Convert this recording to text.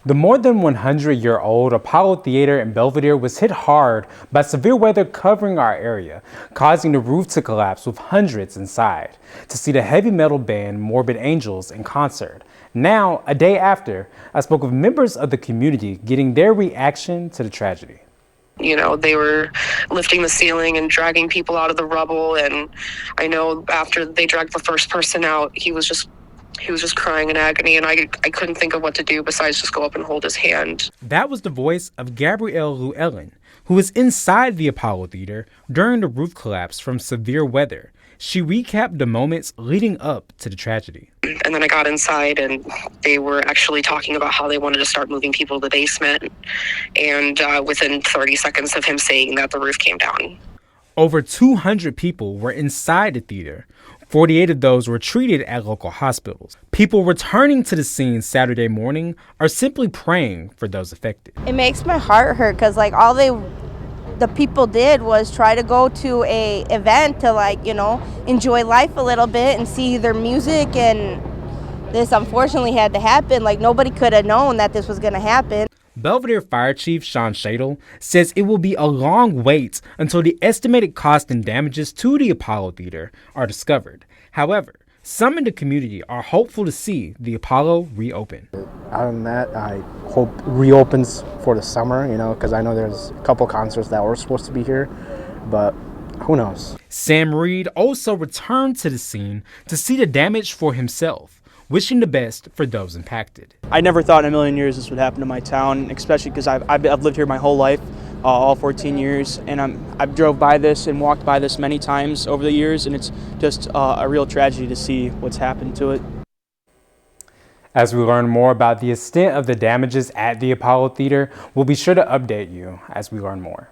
The more than 100-year-old Apollo Theatre in Belvidere was hit hard by severe weather covering our area, causing the roof to collapse with hundreds inside to see the heavy metal band Morbid Angels in concert. Now, a day after, I spoke with members of the community getting their reaction to the tragedy. You know, they were lifting the ceiling and dragging people out of the rubble. And I know after they dragged the first person out, he was just crying in agony. And I couldn't think of what to do besides just go up and hold his hand. That was the voice of Gabrielle Llewellyn, who was inside the Apollo Theater during the roof collapse from severe weather. She recapped the moments leading up to the tragedy. And then I got inside and they were actually talking about how they wanted to start moving people to the basement. And within 30 seconds of him saying that, the roof came down. Over 200 people were inside the theater. 48 of those were treated at local hospitals. People returning to the scene Saturday morning are simply praying for those affected. It makes my heart hurt because all the people did was try to go to a event to enjoy life a little bit and see their music, and this unfortunately had to happen. Nobody could have known that this was going to happen. Belvidere Fire Chief Sean Shadle says it will be a long wait until the estimated cost and damages to the Apollo Theater are discovered. However, some in the community are hopeful to see the Apollo reopen. Other than that, I hope reopens for the summer, because I know there's a couple concerts that were supposed to be here, but who knows? Sam Reed also returned to the scene to see the damage for himself, wishing the best for those impacted. I never thought in a million years this would happen to my town, especially because I've lived here my whole life, all 14 years, and I've drove by this and walked by this many times over the years, and it's just a real tragedy to see what's happened to it. As we learn more about the extent of the damages at the Apollo Theater, we'll be sure to update you as we learn more.